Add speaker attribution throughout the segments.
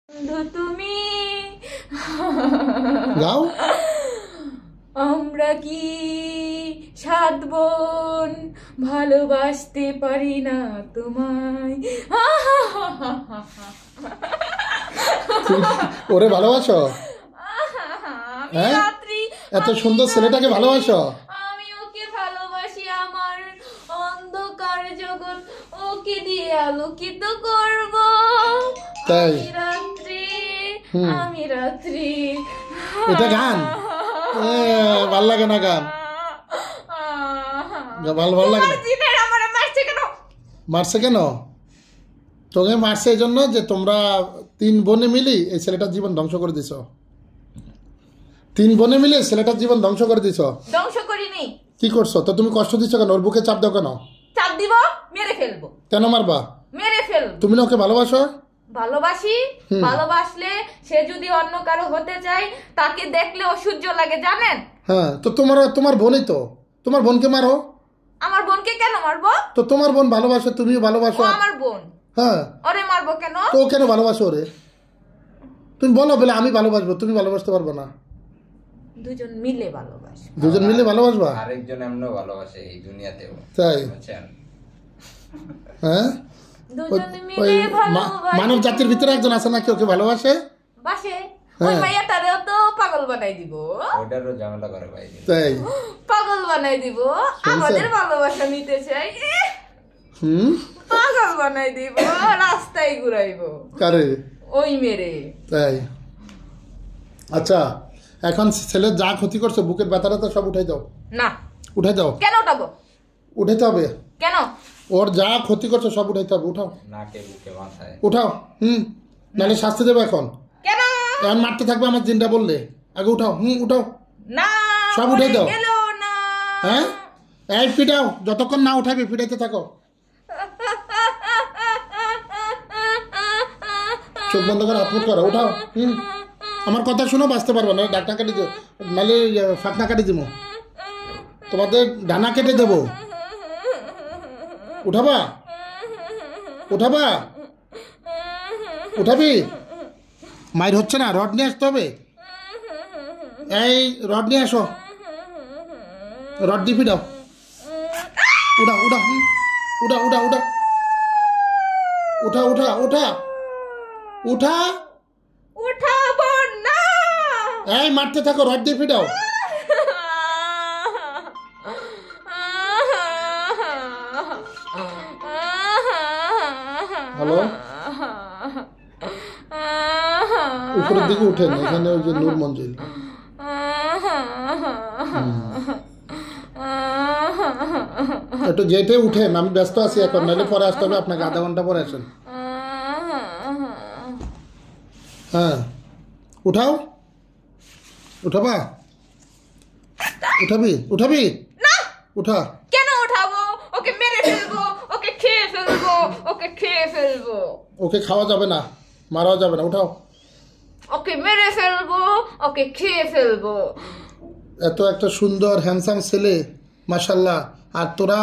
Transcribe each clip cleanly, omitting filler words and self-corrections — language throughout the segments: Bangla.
Speaker 1: বন্ধু তুমি
Speaker 2: গাও।
Speaker 1: আমরা কি 7 বোন ভালোবাসতে পারি না তোমায়?
Speaker 2: ওরে ভালোবাসো?
Speaker 1: আমি
Speaker 2: হ্যাঁ?
Speaker 1: রাত্রি
Speaker 2: এত সুন্দর ছেলেটাকে ভালোবাসো?
Speaker 1: আমি ওকে ভালোবাসি। আমার অন্ধকার জগৎ ওকে দিয়ে আলোকিত করব।
Speaker 2: তাই?
Speaker 1: আমি রাত্রি
Speaker 2: এটা গান ভাল লাগে না? গান ভালো লাগে না? মারছে কেন? তোকে মারছে এই জন্য যে তোমরা 3 বোনে মিলি এই ছেলেটার জীবন ধ্বংস করে দিছ। 3 বোনে মিলে ছেলেটার জীবন ধ্বংস করে দিছ।
Speaker 1: ধ্বংস করিনি।
Speaker 2: কি করছো? তো তুমি কষ্ট দিচ্ছ কেন? ওর বুকে চাপ দাও কেন?
Speaker 1: চাপ দিব, মেরে ফেলবো।
Speaker 2: কেন মারবা?
Speaker 1: মেরে ফেলবো।
Speaker 2: তুমি না ওকে ভালোবাসো?
Speaker 1: ভালোবাসি। ভালোবাসলে সে যদি অন্য কারো হতে চায় তাকে দেখলে অসহ্য লাগে, জানেন?
Speaker 2: হ্যাঁ, তো তোমার বোনই তো। তোমার বোনকে মারো।
Speaker 1: আমার বোনকে কেন মারবো?
Speaker 2: তো তোমার বোন ভালোবাসে, তুমিও ভালোবাসো।
Speaker 1: আমার বোন।
Speaker 2: হ্যাঁ,
Speaker 1: ওরে মারবো কেন?
Speaker 2: তো কেন ভালোবাসো ওরে? তুমি বলো বলে আমি ভালোবাসবো, তুমি ভালোবাসতে পারবে না।
Speaker 1: দুজন মিলে ভালোবাসবো।
Speaker 2: দুজন মিলে ভালোবাসবা?
Speaker 3: আরেকজন এমনও ভালোবাসে এই দুনিয়াতেও।
Speaker 2: তাই? হ্যাঁ,
Speaker 1: দুজন মিলে ভালোবাসবো।
Speaker 2: মানব জাতির ভিতরে একজন আছে নাকি ওকে ভালোবাসে?
Speaker 1: বাসে। ওই মাইয়াটারেও তো পাগল বানাই দিব।
Speaker 3: ওটারও ঝামেলা করে ভাই।
Speaker 2: তাই?
Speaker 1: পাগল বানাই দিব। আমাদের ভালোবাসা নিতে চাই। পাগল বানাই দিব, রাস্তায় ঘুরাইবো।
Speaker 2: কারে?
Speaker 1: ওই মেরে।
Speaker 2: তাই? আচ্ছা, এখন ছেলের যা ক্ষতি করছে বুকের ব্যথাটা তো সব উঠাই দাও।
Speaker 1: না।
Speaker 2: উঠাই দাও।
Speaker 1: কেন উঠাবো?
Speaker 2: উঠাইতে হবে।
Speaker 1: কেন?
Speaker 2: ওর যা ক্ষতি করছে সব উঠাইতে হবে। উঠাও।
Speaker 3: নাকে বুকে মাথায়
Speaker 2: উঠাও। নাহলে শাস্তি দেবে এখন।
Speaker 1: কেন?
Speaker 2: এখন মারতে থাকবে আমার জিনটা বললে। আগে উঠাও। উঠাও।
Speaker 1: না।
Speaker 2: সব উঠাই দাও।
Speaker 1: গেল না।
Speaker 2: হ্যাঁ, এই পিটাও। যতক্ষণ না উঠাবি পিটাইতে থাকো। চোখ বন্ধ করে হাত মুট করো। উঠাও। আমার কথা শুনো, বাঁচতে পারবো না। ডাকটা কেটে দিও, নাহলে ফাঁকনা কেটে দিব। তোমাদের ডানা কেটে দেবো। উঠাবা? উঠাবা? উঠাবি? মায়ের হচ্ছে না, রড নিয়ে আসতে হবে। এই রড নিয়ে আসো। রড দিয়ে পিটাও। উঠা উঠা উঠা উঠা উঠা উঠা উঠা উঠা উঠা।
Speaker 1: উঠাবো না।
Speaker 2: এই মারতে থাকো, রড দিয়ে পিটাও। হ্যালো, উপরের দিকে উঠেন, এখানে ওই যে নূর মঞ্জিল। একটু গেটে উঠেন, আমি ব্যস্ত আছি এখন, নাহলে পরে আসতে হবে আপনাকে। আধা ঘন্টা পরে আসেন। হ্যাঁ, উঠাও। উঠাবা? উঠাবি? উঠাবি?
Speaker 1: না।
Speaker 2: উঠা।
Speaker 1: কেন উঠাবো? ওকে মেরে ফেলবো, ওকে খেয়ে ফেলবো, ওকে খেয়ে ফেলবো।
Speaker 2: ওকে খাওয়া যাবে না, মারাও যাবে না। উঠাও।
Speaker 1: ওকে মেরে ফেলবো, ওকে খেয়ে ফেলবো।
Speaker 2: এত একটা সুন্দর হ্যান্ডসাম ছেলে, মাশাল্লাহ। আর তোরা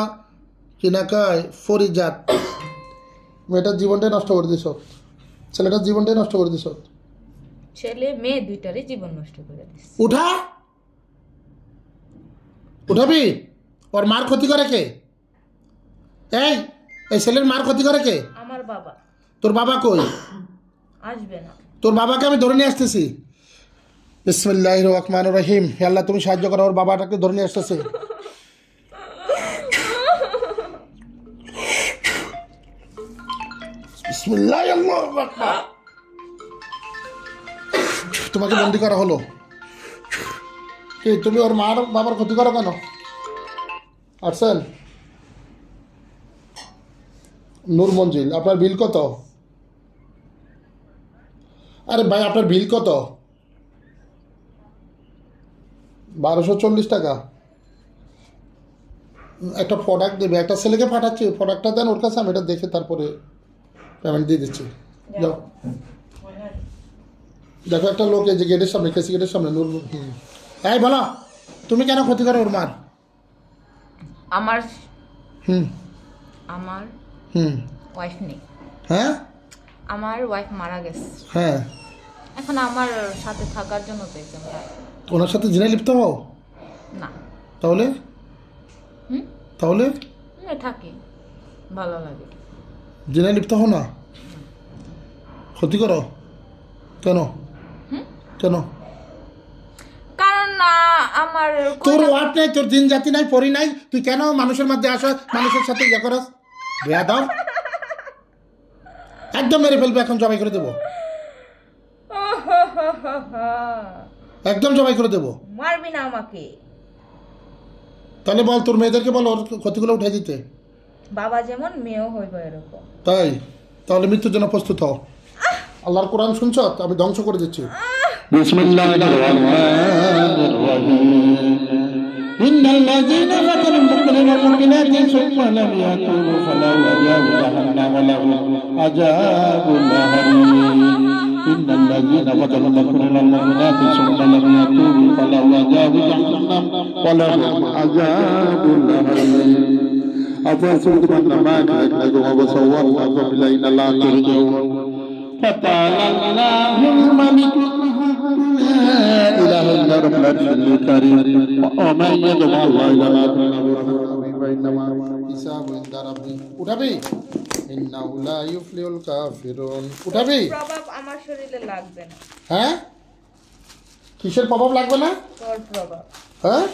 Speaker 2: কিনাকায় ফরিজাত। মেয়েটার জীবনটাই নষ্ট করে দিস। ছেলেটার জীবনটাই নষ্ট করে দিস।
Speaker 1: ছেলে মেয়ে দুইটারই জীবন নষ্ট করে দিস।
Speaker 2: উঠা। উঠাবি? ওর মার ক্ষতি করে কে? এই এই ছেলের মার ক্ষতি করে কে?
Speaker 1: আমার বাবা।
Speaker 2: তোর বাবা কই?
Speaker 1: আসবে না।
Speaker 2: তোর বাবাকে আমি ধরে নিয়ে আসতেছি। বিসমিল্লাহির রহমানির রহিম। হে আল্লাহ, তুমি সাহায্য করো, ওর বাবাটাকে ধরে নিয়ে আসতেছে। বিসমিল্লাহির আল্লাহু আকবার। তোমাকে বন্দি করা হলো। কি তুমি ওর মার বাবার ক্ষতি করো কেন? আরসেল নূর মঞ্জিল, আপনার বিল কত? আরে ভাই, আপনার বিল কত? 1240 টাকা। একটা প্রোডাক্ট দেবে, একটা ছেলেকে পাঠাচ্ছি, প্রোডাক্টটা দেন ওর কাছে, আমি এটা দেখে তারপরে পেমেন্ট দিয়ে দিচ্ছি। যাও। দেখো একটা লোক এই যে গেটের সামনে, কেসি গেটের সামনে। নূর। এই বলো, তুমি কেন ক্ষতি করো ওর মার?
Speaker 1: আমার ওয়াইফ নেই।
Speaker 2: হ্যাঁ,
Speaker 1: আমার ওয়াইফ মারা গেছে,
Speaker 2: হ্যাঁ,
Speaker 1: এখন আমার সাথে থাকার জন্য তো একজন লাগে।
Speaker 2: ওনার সাথে জিনায় লিপ্ত হও?
Speaker 1: না।
Speaker 2: তাহলে তাহলে
Speaker 1: থাকি, ভালো লাগে।
Speaker 2: জিনায় লিপ্ত হও না, ক্ষতি করো কেন? কেন?
Speaker 1: কারণ না আমার
Speaker 2: তোর ওয়াট নাই, তোর জিন জাতি নাই, পরি নাই, তুই কেন মানুষের মধ্যে আসো, মানুষের সাথে ইয়া করস? বিয়া দাও, একদম মেরে ফেলবে, এখন জবাই করে দেবো, একদম জবাই করে দেবো।
Speaker 1: মারবি না আমাকে।
Speaker 2: তাহলে বল, তোর মেয়েদেরকে বল ওর ক্ষতিগুলো উঠে দিতে।
Speaker 1: বাবা যেমন মেয়েও হইব এরকম।
Speaker 2: তাই? তাহলে মৃত্যুর জন্য প্রস্তুত হও। আল্লাহর কোরআন শুনছ? আমি ধ্বংস করে দিচ্ছি। বিসমিল্লাহির রহমানির রহিম। ইন্নাল্লাযীনা ফাতানু মুমিনিনা ওয়াল মুমিনাতি সুম্মা লাম ইয়াতুবু ফালাহু আযাবু জাহান্নাম ওয়া লাহুম আযাবুল হারিম। ইন্নাল্লাযীনা ফাতানু মুমিনিনা ওয়াল মুমিনাতি সুম্মা লাম ইয়াতুবু ফালাহু আযাবু জাহান্নাম ওয়া লাহুম আযাবুল হারিম। أفأسلكم أنما خلقناكم وصورناكم إلينا لا ترجعون فتعالى الله الملك لا إله إلا رب العرش الكريم ومن يدعو الله إلى فإنما حسابه عند ربه উঠাবি إنه لا يفلح الكافرون উঠাবি
Speaker 1: প্রভাব আমার শরীরে লাগবে না।
Speaker 2: হ্যাঁ, কিসের প্রভাব লাগবে না?
Speaker 1: তোর প্রভাব।
Speaker 2: হ্যাঁ,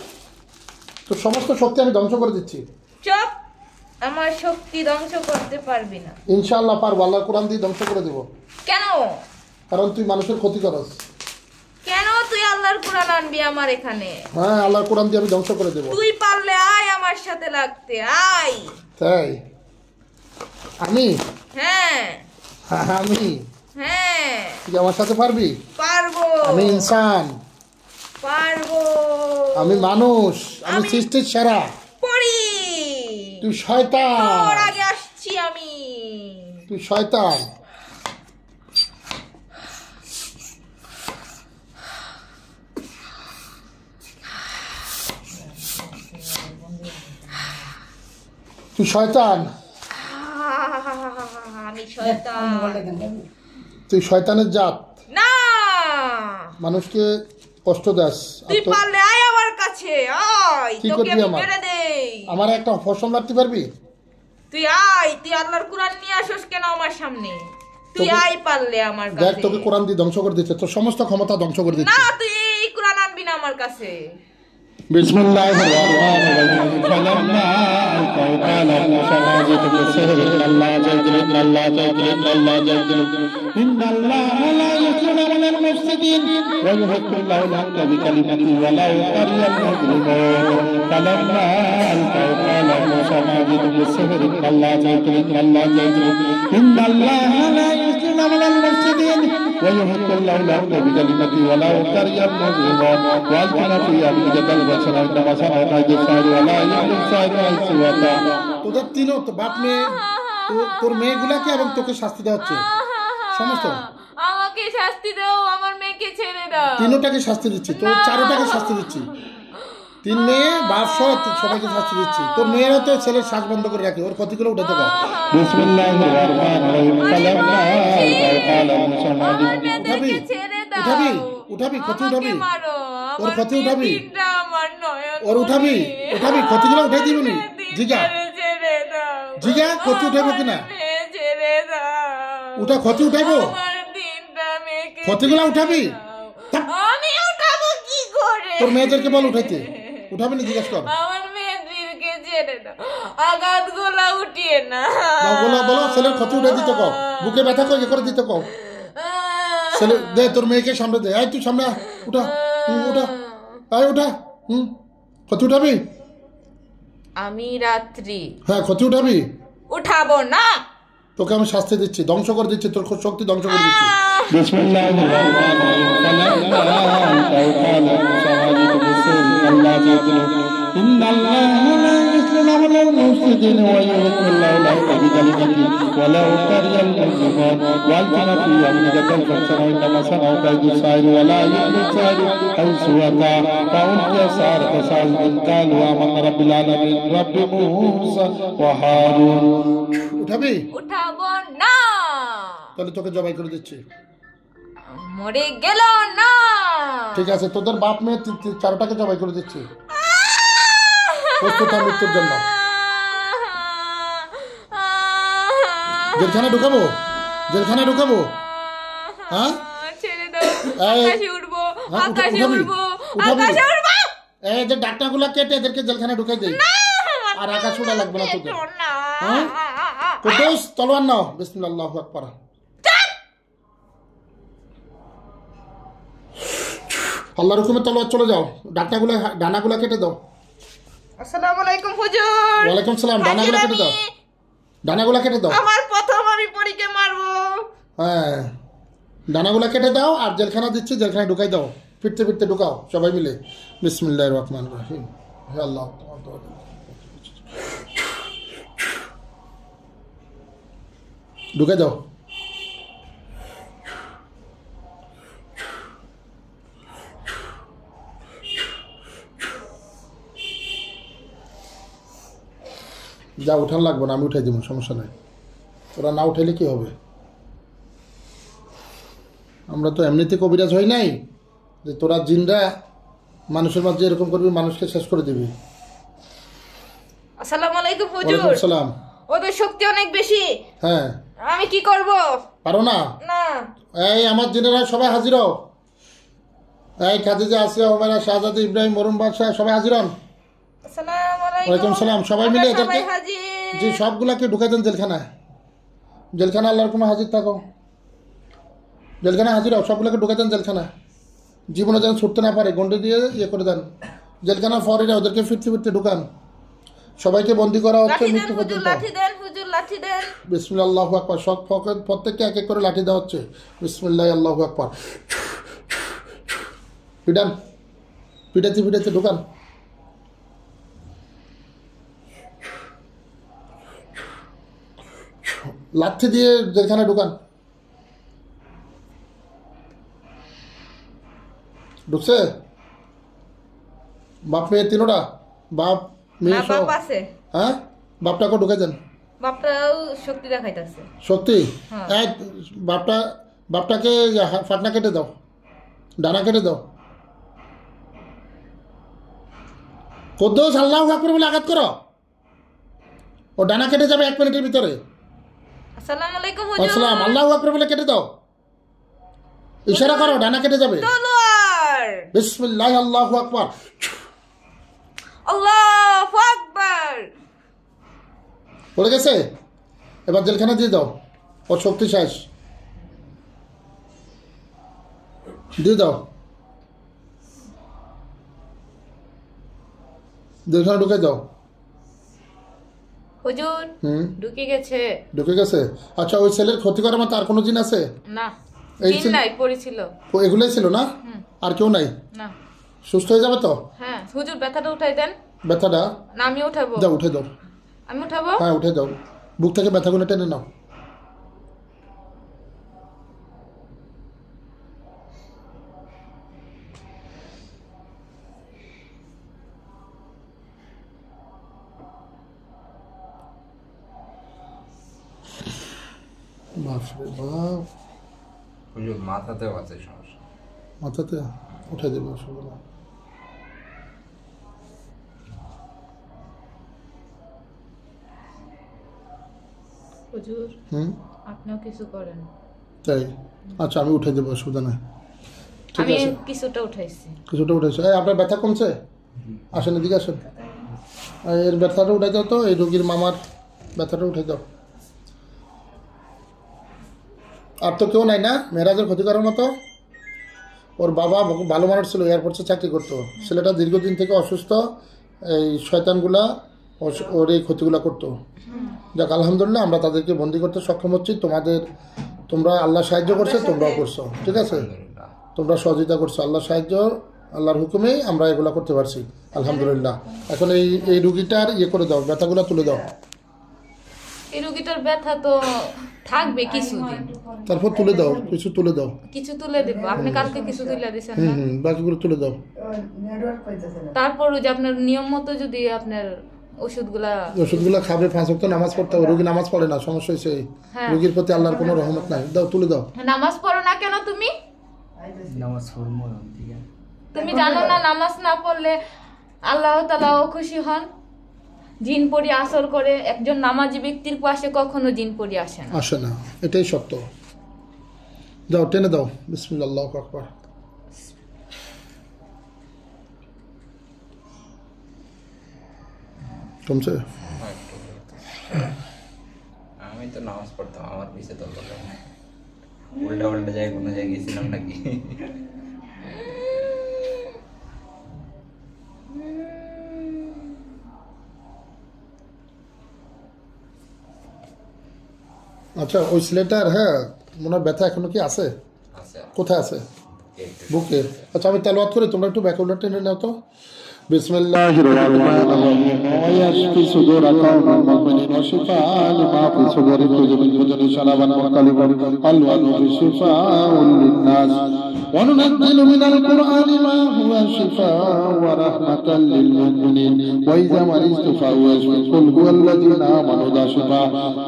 Speaker 2: তো সমস্ত শক্তি আমি ধ্বংস করে দিচ্ছি।
Speaker 1: চুপ, আমার শক্তি ধ্বংস করতে পারবি না।
Speaker 2: ইনশাআল্লাহ পারবো, আল্লাহর কোরআন দিয়ে ধ্বংস করে দেব।
Speaker 1: কেন?
Speaker 2: কারণ তুই মানুষের ক্ষতি করস।
Speaker 1: কেন তুই আল্লাহর কোরআন আনবি আমার এখানে?
Speaker 2: হ্যাঁ, আল্লাহর কোরআন দিয়ে আমি ধ্বংস করে দেব।
Speaker 1: তুই পারলে আয় আমার সাথে লাগতে, আয়।
Speaker 2: তাই? আমি?
Speaker 1: হ্যাঁ
Speaker 2: আমি?
Speaker 1: হ্যাঁ
Speaker 2: তুই আমার সাথে পারবি?
Speaker 1: পারবো।
Speaker 2: আমি ইনসান,
Speaker 1: পারবো।
Speaker 2: আমি মানুষ, আমি সৃষ্টির সেরা।
Speaker 1: পড়ি।
Speaker 2: তুই শয়তান।
Speaker 1: তোর আগে আসছি আমি।
Speaker 2: তুই শয়তান। তুই শয়তান।
Speaker 1: আমি শয়তান।
Speaker 2: তুই শয়তানের জাত।
Speaker 1: না,
Speaker 2: মানুষকে কষ্ট দাস।
Speaker 1: তুই পারলে আয় আমার কাছে, আয়।
Speaker 2: কি
Speaker 1: তোকে
Speaker 2: করবি
Speaker 1: আমি
Speaker 2: আমার?
Speaker 1: মেরে দেই।
Speaker 2: আমার একটা ফসল রাখতে পারবি?
Speaker 1: তুই আয়, তুই আল্লাহর কোরআন নিয়ে আসিস কেন আমার সামনে? তুই আয় পারলে আমার
Speaker 2: দেখ,
Speaker 1: কাছে।
Speaker 2: তোকে কোরআন দিয়ে ধ্বংস করে দিচ্ছে, তোর সমস্ত ক্ষমতা ধ্বংস করে দিচ্ছে।
Speaker 1: না, তুই এই কোরআন আনবি না আমার কাছে।
Speaker 2: বিসমিল্লাহির রহমানির রহিম। ফালাম্মা আলকাউ ক্বালা মূসা মা জিতুম বিসিহরি ইন্নাল্লাহা জাইদুন ইন্নাল্লাহা লা ইউসলিহু আলাল মুফসিদিন ওয়া yuhibbুল্লাহু al-haqqa বিকালিমাতিহি ওয়া লা ইউকারিয়াল মুজরিমিন। ফালাম্মা আলকাউ ক্বালা মূসা মা জিতুম বিসিহরি ইন্নাল্লাহা জাইদুন ইন্নাল্লাহা লা ইউসলিহু আলাল মুফসিদিন ওয়া yuhibbুল্লাহু al-haqqa বিকালিমাতিহি ওয়া লা ইউকারিয়াল মুজরিমিন। ওয়া আলকানা ফি আবদিকাল তোদের তিনও তো বাপ মেয়ে, তোর মেয়েগুলাকে এবং তোকে শাস্তি দেওয়া হচ্ছে সমস্ত।
Speaker 1: আমাকে শাস্তি দাও, আমার মেয়েকে ছেড়ে দাও।
Speaker 2: তিনোটাকে শাস্তি দিচ্ছি, তোর চারোটাকে শাস্তি দিচ্ছি। তিন মেয়ে বাপ সহ সবাইকে শাস্তি দিচ্ছি। তোর মেয়েরা তো ছেলের শ্বাস বন্ধ করে রাখে, ওর ক্ষতিগুলো উঠাতে পার। বিসমিল্লাহির রহমানির রহিম। ফালাম্মা আলকাউ ক্বালা মূসা মা জিতুম। উঠাবি উঠাবি ক্ষতি উঠাবি, ওর ক্ষতি উঠাবি, ওর উঠাবি উঠাবি, ক্ষতিগুলো উঠাই দিবি নি। জিগা জিগা ক্ষতি উঠাইবো কিনা? উঠা, ক্ষতি উঠাইবো, ক্ষতিগুলো উঠাবি।
Speaker 1: আমি উঠাবো কি করে?
Speaker 2: তোর মেয়েদেরকে বল উঠাইতে, উঠাবি না জিজ্ঞাসা কর।
Speaker 1: আমার মেয়েদেরকে ছেড়ে দাও, আঘাত গোলা উঠিয়ে না।
Speaker 2: বলো ছেলের ক্ষতি উঠে দিতে কও, বুকে ব্যথা করে করে দিতে কও। ছেলে দে, তোর মেয়েকে সামনে দে। আয় তুই সামনে উঠা, উঠা, আয় উঠা। ক্ষতি উঠাবি?
Speaker 1: আমি রাত্রি
Speaker 2: হ্যাঁ, ক্ষতি উঠাবি।
Speaker 1: উঠাবো না।
Speaker 2: তোকে আমি শাস্তি দিচ্ছি, ধ্বংস করে দিচ্ছি, তোর শক্তি ধ্বংস করে দিচ্ছি। বিসমিল্লাহির রহমানির রহিম। ইন্নাল্লাহা লা ইউসলিহু আলাল মুফসিদিন ওয়া yuhibbুল্লাহু al-haqqa বিকালিমাতিহি ওয়া লা ইউকারিয়াল মুজরিমিন। ওয়া আলকানা ফি আবদিকাল ফাসানা ইন্নামা সানাউ কাইদু সাইর ওয়া লা ইউফলিহু সাইর হাইসু আতা ফাউলকিয়া সারতা সাইরিন কালু আমান্না রাব্বিল আলামিন রাব্বি মূসা ওয়া হারুন। উঠাবি?
Speaker 1: উঠাবো না।
Speaker 2: তাহলে তোকে জবাই করে দিচ্ছি।
Speaker 1: মরে গেল না।
Speaker 2: ঠিক আছে, তোদের বাপ মেয়ে চারটাকে জবাই করে দিচ্ছি। প্রস্তুত হ মৃত্যুর জন্য। জেলখানে ঢুকাবো, জেলখানে ঢুকাবো। হ্যাঁ
Speaker 1: ছেড়ে দাও,
Speaker 2: এই,
Speaker 1: আকাশে উড়বো,
Speaker 2: হ্যাঁ,
Speaker 1: আকাশে
Speaker 2: উঠাবি,
Speaker 1: উড়বো,
Speaker 2: উঠাবি।
Speaker 1: আকাশে উড়বো।
Speaker 2: এই যে ডাক্তারগুলা কেটে এদেরকে জেলখানে ঢুকাই দেই। আর আকাশ উড়া লাগবে না তোদের। হ্যাঁ কুদ্দুস তলোয়ার নাও, বিসমিল্লাহ আল্লাহু আকবার। আল্লাহর হুকুমে তলোয়ার চলে যাও। ডাক্তারগুলা ডানাগুলা কেটে দাও।
Speaker 1: আসসালামু আলাইকুম হুজুর।
Speaker 2: ওয়ালাইকুম সালাম। ডানাগুলা কেটে দাও, ডানাগুলা কেটে দাও।
Speaker 1: আমার প্রথম আমি পরীকে মারবো।
Speaker 2: হ্যাঁ ডানাগুলা কেটে দাও আর জেলখানা দিচ্ছি, জেলখানায় ঢুকাই দাও। ফিরতে ফিরতে ঢুকাও সবাই মিলে। বিসমিল্লাহির রহমানির রহিম। হে আল্লাহ, ঢুকাই দাও। যা উঠান লাগবে না, আমি উঠাই দেবো, সমস্যা নাই। তোরা না উঠাইলে কি হবে? আমরা তো এমনিতে কবিরাজ হই নাই যে তোরা জিনরা মানুষের মাঝে এরকম করবি, মানুষকে শেষ করে দিবি।
Speaker 1: আসসালামু আলাইকুম হুজুর।
Speaker 2: ওয়ালাইকুম সালাম।
Speaker 1: ওদের শক্তি অনেক বেশি।
Speaker 2: হ্যাঁ
Speaker 1: আমি কি করব?
Speaker 2: পারো না?
Speaker 1: না।
Speaker 2: এই আমার জিনেরা সবাই হাজির হও। এই খাদিজা, আসিয়া, হুমায়রা, শাহজাদি, ইব্রাহিম, মরুম বাদশাহ সবাই হাজির হন।
Speaker 1: আসসালামু আলাইকুম।
Speaker 2: ওয়ালাইকুম সালাম। সবাই মিলে
Speaker 1: আমরা সবাই
Speaker 2: এদেরকে
Speaker 1: হাজির।
Speaker 2: জি সবগুলাকে ঢুকাই দেন জেলখানায়। জেলখানা আল্লাহর কোনো হাজির থাকো, জেলখানায় হাজির হও। সবগুলোকে ঢুকাই দেন জেলখানায়। জীবনে যেন ছুটতে না পারে, গন্ডি দিয়ে ইয়ে করে দেন। জেলখানা ফরিরা ওদেরকে ফিরতে ফিরতে ঢুকান। সবাইকে বন্দি করা হচ্ছে
Speaker 1: লাঠি দেন
Speaker 2: মৃত্যু
Speaker 1: হুজুর,
Speaker 2: পর্যন্ত।
Speaker 1: লাঠি দেন হুজুর, লাঠি দেন।
Speaker 2: বিসমিল্লাহ আল্লাহু আকবার। সব প্রত্যেককে এক এক করে লাঠি দেওয়া হচ্ছে। বিসমিল্লাহ আল্লাহু আকবার। পিটান, পিটাতে পিটাতে ঢুকান। লাঠি দিয়ে জেলখানায় ঢুকান। ঢুকছে? বাপ মেয়ে তিনোটা? বাপ মেয়ে
Speaker 1: হ্যাঁ,
Speaker 2: সহ?
Speaker 1: বাপ আছে।
Speaker 2: হ্যাঁ বাপটাকে ঢুকে দেন।
Speaker 1: বাপটাও শক্তি দেখাইতাছে।
Speaker 2: সত্যি?
Speaker 1: হ্যাঁ।
Speaker 2: এই বাপটাকে ফাটনা কেটে দাও, ডানা কেটে দাও। কুদ্দুস আল্লাহু আকবার বলে আঘাত করো। ও ডানা কেটে যাবে 1 মিনিটের ভিতরে।
Speaker 1: আসসালামু আলাইকুম হুজুর।
Speaker 2: আসসালাম। আল্লাহু আকবার বলে কেটে দাও। ইশারা করো, ডানা কেটে যাবে।
Speaker 1: তলোয়ার।
Speaker 2: বিসমিল্লাহ আল্লাহু আকবার।
Speaker 1: আল্লাহু আকবার।
Speaker 2: পড়ে গেছে? এবার জেলখানা দিয়ে দাও। ওর শক্তি শেষ। দিয়ে দাও। জেলখানা ঢুকে দাও।
Speaker 1: হুজুর ঢুকে গেছে।
Speaker 2: ঢুকে গেছে? আচ্ছা, ওই ছেলের ক্ষতি করার মতো আর কোনো জিন আছে?
Speaker 1: না,
Speaker 2: এই
Speaker 1: জিন নাই, পড়েছিল।
Speaker 2: ও এগুলোই ছিল না? আর কেউ নাই?
Speaker 1: না।
Speaker 2: সুস্থ হয়ে যাবে তো?
Speaker 1: হ্যাঁ হুজুর, ব্যথাটা উঠাই দেন।
Speaker 2: ব্যথাটা?
Speaker 1: না আমি উঠাবো।
Speaker 2: যাও উঠে দাও।
Speaker 1: আমি উঠাবো?
Speaker 2: হ্যাঁ উঠে দাও। বুক থেকে ব্যথাগুলো টেনে নাও। বাপরে বাপ।
Speaker 3: হুজুর মাথাতেও আছে সমস্যা।
Speaker 2: মাথাতে? উঠে দেবে, অসুবিধা না।
Speaker 1: হুজুর আপনিও কিছু করেন।
Speaker 2: তাই? আচ্ছা আমি উঠে দেবো, অসুবিধা নাই। ঠিক
Speaker 1: আমি
Speaker 2: আছে,
Speaker 1: কিছুটা উঠাইছি।
Speaker 2: কিছুটা উঠেছে। এই আপনার ব্যথা কমছে? আসেন এদিকে আসেন। এর ব্যথাটা উঠে দাও তো, এই রোগীর মামার ব্যথাটা উঠে দাও। আর তো কেউ নাই না মেরাজের ক্ষতি করার মতো? ওর বাবা ভালো মানুষ ছিল, এয়ারপোর্টে চাকরি করতো। ছেলেটা দীর্ঘদিন থেকে অসুস্থ। এই শয়তানগুলা ওর এই ক্ষতিগুলো করতো। যাক আলহামদুলিল্লাহ, আমরা তাদেরকে বন্দি করতে সক্ষম হচ্ছি। তোমরা আল্লাহ সাহায্য করছে, তোমরাও করছো। ঠিক আছে,
Speaker 3: আলহামদুলিল্লাহ।
Speaker 2: তোমরা সহযোগিতা করছো। আল্লাহ সাহায্য, আল্লাহর হুকুমেই আমরা এগুলো করতে পারছি আলহামদুলিল্লাহ। এখন এই রুগীটার ইয়ে করে দাও, ব্যথাগুলো তুলে দাও।
Speaker 1: এই রোগীটার ব্যথা তো থাকবে কিছুদিন।
Speaker 2: তারপর তুলে দাও, কিছু তুলে দাও।
Speaker 1: কিছু তুলে দেবো। আপনি কালকে কিছু তুলে দিয়েছেন না?
Speaker 2: বাকিগুলো তুলে দাও।
Speaker 1: তারপর যে আপনার নিয়ম মতো যদি আপনার
Speaker 2: ওষুধগুলো খাবে, 5 ওয়াক্ত নামাজ পড়তে হবে। রোগী নামাজ পড়ে না, সমস্যা হয়েছে। রোগীর প্রতি আল্লাহর কোনো রহমত নাই। দাও, তুলে দাও।
Speaker 1: নামাজ পড়ো না কেন তুমি?
Speaker 4: নামাজ পড়বো না, ঠিক আছে?
Speaker 1: তুমি জানো না নামাজ না পড়লে আল্লাহ তাআলা খুশি হন? জিন পরি আসর করে, একজন নামাজি ব্যক্তির পাশে কখনো জিন পরি আসে না।
Speaker 2: আসে না, এটাই সত্য। যাও, টেনে দাও। বিসমিল্লাহ, আল্লাহু আকবার। কমছে?
Speaker 3: আমি তো নামাজ পড়তাম, আমার পিছে তো উল্টা উল্টা জায়গায় কোনো জায়গায় গেছিলাম নাকি?
Speaker 2: আচ্ছা, ওই ছেলেটার হ্যাঁ মনে হয় ব্যথা এখনো কি আছে?
Speaker 3: আছে
Speaker 2: কোথায় আছে?
Speaker 3: একটু
Speaker 2: বুকে। আচ্ছা, আমি তেলাওয়াত করি, তোমরা একটু ব্যাকগ্রাউন্ডটা টেনে নাও তো। বিসমিল্লাহির রহমানির রহিম। ওয়ায়াশফি সুদুর কওমিন মুমিনিন ওয়া শিফাআ লিমা ফি সুদুরি কুতুবিন শারাবান ওয়া কালিবান আলওয়ানু বিশিফাউল লিন-নাস ওয়া নুনাজ্জিলু মিনাল কুরআনি মা হুয়া শিফাa'un ওয়া রাহমাতাল লিল মুমিনিন ওয়া ইযা মারিজতু ফাহুয়া ইয়াশফিন কুল হুয়াল্লাযী আমানু দা শিফা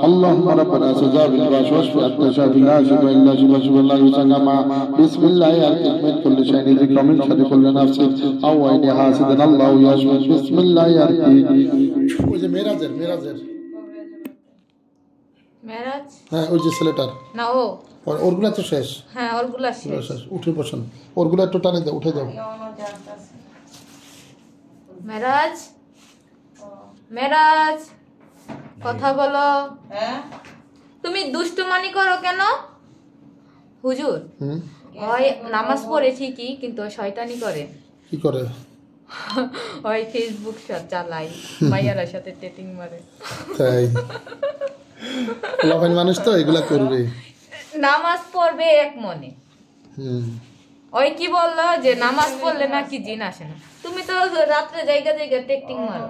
Speaker 2: আল্লাহুম্মা রাব্বানা সাযাবিল বাশ ওয়াশফি আনতা শাফি লা শিফা ইল্লা শিফা শিফাল্লাহি সাল্লামা বিসমিল্লাহির রহমানির রহিম কুল্লি শাইইন যিকরা মিন শাররি কুল্লি নাফসিন আও আইনি হাসিদিন আল্লাহু ইয়াশফি বিসমিল্লাহির রহমানির। ওই যে মেরাজের
Speaker 1: মেরাজ?
Speaker 2: হ্যাঁ, ওই যে ছেলেটার
Speaker 1: না,
Speaker 2: ওরগুলা তো শেষ।
Speaker 1: হ্যাঁ, ওরগুলা শেষ।
Speaker 2: উঠে বসেন, ওরগুলা একটু টানে দাও, উঠে দাও।
Speaker 1: মেরাজ, মেরাজ, কথা বলো। তুমি দুষ্টুমানি করো কেন? হুজুর, ওই নামাজ পড়ে ঠিকই, কিন্তু ওই শয়তানি করে।
Speaker 2: কি করে?
Speaker 1: ওই ফেসবুক চালাই, মাইয়ার সাথে টেটিং মারে।
Speaker 2: তাই? লাফান মানুষ তো এগুলা করবে।
Speaker 1: নামাজ পড়বে এক মনে। ওই কি বললো যে নামাজ পড়লে নাকি জিন আসে না। তুমি তো রাত্রে জায়গা জায়গা টেটিং মারো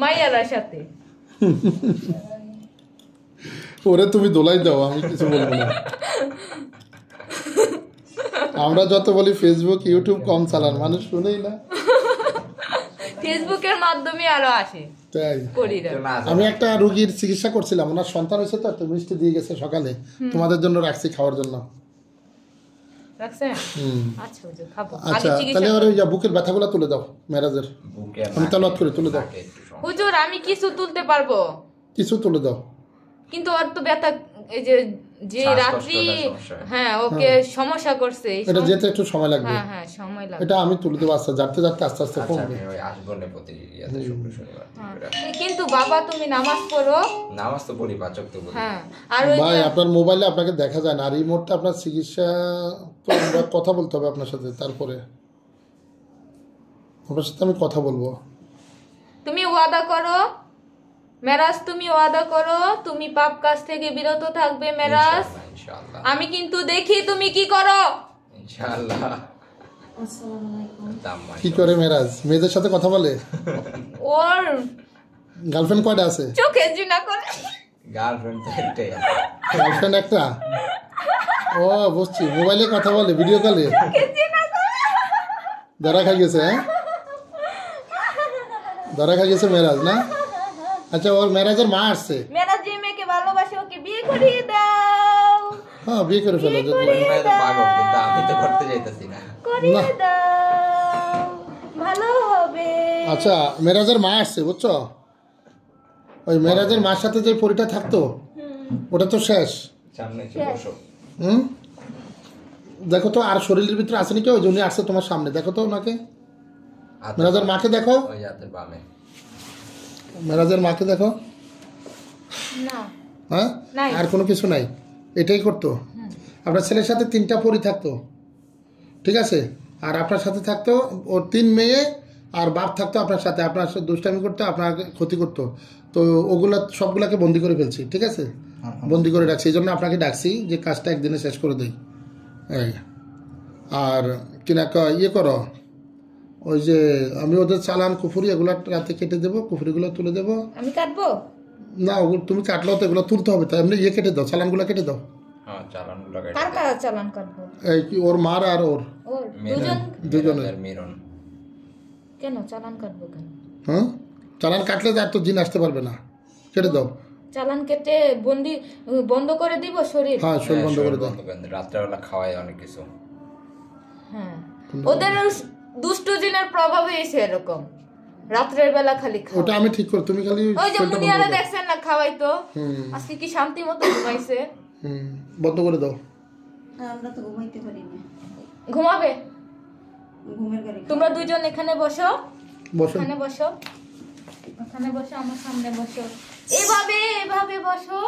Speaker 1: মাইয়ার সাথে।
Speaker 2: ওরে তুমি দোলাই দাও, আমি কিছু বলবো না। আমরা যত বলি ফেসবুক ইউটিউব কম চালান, মানুষ শুনেই না।
Speaker 1: ফেসবুকের মাধ্যমে আরো আসে।
Speaker 2: তাই
Speaker 1: করি না।
Speaker 2: আমি একটা রোগীর চিকিৎসা করছিলাম, ওনার সন্তান হয়েছে তো, মিষ্টি দিয়ে গেছে সকালে, তোমাদের জন্য রাখছি খাওয়ার জন্য।
Speaker 1: রাখছেন? আচ্ছা হুজুর, খাবো।
Speaker 2: আচ্ছা, তাহলে ওর বুকের ব্যথাগুলো তুলে দাও মেরাজের। আমি তেলাওয়াত করে তুলে দাও।
Speaker 1: হুজুর, আমি কিছু তুলতে পারবো,
Speaker 2: কিছু তুলে দাও।
Speaker 1: কিন্তু ওর তো ব্যথা, এই যে রাত্রি, হ্যাঁ ওকে সমস্যা করছে।
Speaker 2: এটা যেতে একটু সময় লাগবে।
Speaker 1: হ্যাঁ হ্যাঁ, সময় লাগবে।
Speaker 2: এটা আমি তুলে দেবো, আস্তে যাতে যাতে আস্তে আস্তে কমবে।
Speaker 1: কিন্তু বাবা তুমি নামাজ পড়ো।
Speaker 3: নামাজ তো পড়ি, পাঁচ ওয়াক্ত পড়ি।
Speaker 1: হ্যাঁ, আর ওই
Speaker 2: ভাই আপনার মোবাইলে আপনাকে দেখা যায় না, আর এই মুহূর্তে আপনার চিকিৎসা তো আমরা কথা বলতে হবে আপনার সাথে, তারপরে আপনার সাথে আমি কথা বলবো।
Speaker 1: তুমি ওয়াদা করো মেরাজ, তুমি ওয়াদা করো তুমি পাপ কাজ থেকে বিরত থাকবে মেরাজ।
Speaker 3: ইনশাআল্লাহ।
Speaker 1: আমি কিন্তু দেখি তুমি কি করো।
Speaker 3: ইনশাআল্লাহ।
Speaker 2: কি করে মেরাজ? মেয়েদের সাথে কথা বলে?
Speaker 1: ওর
Speaker 2: গার্লফ্রেন্ড কয়টা আছে?
Speaker 1: চোখে জিনা করে।
Speaker 3: গার্লফ্রেন্ড তো একটাই আছে।
Speaker 2: গার্লফ্রেন্ড একটা? ও বুঝছি, মোবাইলে কথা বলে, ভিডিও কলে। ধরা খাই গেছে? হ্যাঁ, ধরা খাই গেছে মেরাজ না? আচ্ছা, ওর মেরাজের মা আসছে।
Speaker 1: মেরাজ যে মেয়েকে ভালোবাসে ওকে বিয়ে করিয়ে দাও।
Speaker 2: হ্যাঁ, বিয়ে করে ফেলো।
Speaker 3: তো পাগল, কিন্তু আমি তো করতে যাইতাছি না।
Speaker 1: করিয়ে দাও, ভালো হবে।
Speaker 2: আচ্ছা, মেরাজের মা আসছে বুঝছো? ওই মেরাজের মার সাথে যে পরিটা থাকতো ওটা তো শেষ।
Speaker 3: সামনে এসে বসো।
Speaker 2: দেখো তো, আর শরীরের ভিতরে আসেনি কেউ? উনি আসছে তোমার সামনে, দেখো তো ওনাকে। মেরাজের মাকে দেখো,
Speaker 3: ওই হাতের বামে।
Speaker 2: মেরাজের মাকে দেখো।
Speaker 1: না,
Speaker 2: হ্যাঁ,
Speaker 1: নাই।
Speaker 2: আর কোনো কিছু নাই, এটাই করতো। আপনার ছেলের সাথে 3টা পরি থাকতো, ঠিক আছে? আর আপনার সাথে থাকতো ওর 3 মেয়ে, আর বাপ থাকতো আপনার সাথে। আপনার সাথে দুষ্টামি করতো, আপনাকে ক্ষতি করতো। তো ওগুলা সবগুলাকে বন্দি করে ফেলছি, ঠিক আছে? বন্দি করে রাখছি, এই জন্য আপনাকে ডাকছি যে কাজটা একদিনে শেষ করে দেই। এই আর কিনা ইয়ে করো, ওই যে আমি ওদের চালান কুফুরি এগুলো রাতে কেটে দেবো, কুফুরিগুলো তুলে দেবো।
Speaker 1: আমি কাটবো
Speaker 2: না, ওগুলো তুমি কাটলেও তো এগুলো তুলতে হবে, তাই এমনি ইয়ে কেটে দাও, চালানগুলো কেটে দাও।
Speaker 3: হ্যাঁ, চালানগুলো কেটে
Speaker 1: কার কার চালান কাটবো?
Speaker 2: এই কি ওর মার আর ওর
Speaker 1: দুজন
Speaker 2: দুজনের।
Speaker 3: মিরন।
Speaker 1: কেন চালান কাটবো কেন?
Speaker 2: হ্যাঁ, চালান কাটলে তো আর তো জিন আসতে পারবে না, কেটে দাও।
Speaker 1: চালান কেটে বন্ধ করে দিব শরীর?
Speaker 2: হ্যাঁ, শরীর বন্ধ করে দাও।
Speaker 3: রাত্রেবেলা খাওয়ায় অনেক কিছু।
Speaker 1: হ্যাঁ, ওদের দুষ্টু জিনের প্রভাবে এসে এরকম রাত্রের বেলা খালি খাওয়া।
Speaker 2: ওটা আমি ঠিক করে, তুমি খালি
Speaker 1: ওই যে
Speaker 2: শরীরটা বন্ধ
Speaker 1: মুনিয়ারা
Speaker 2: করে দাও।
Speaker 1: দেখছেন না খাওয়াইতো, আজকে কি শান্তি মতো ঘুমাইছে।
Speaker 2: বন্ধ করে দাও।
Speaker 5: আমরা তো ঘুমাইতে পারি না।
Speaker 1: ঘুমাবে?
Speaker 5: ঘুমের ঘরে
Speaker 1: তোমরা দুইজন এখানে বসো,
Speaker 2: বসো।
Speaker 1: এখানে বসো, ওখানে বসো, আমার সামনে বসো, এভাবে এভাবে বসো।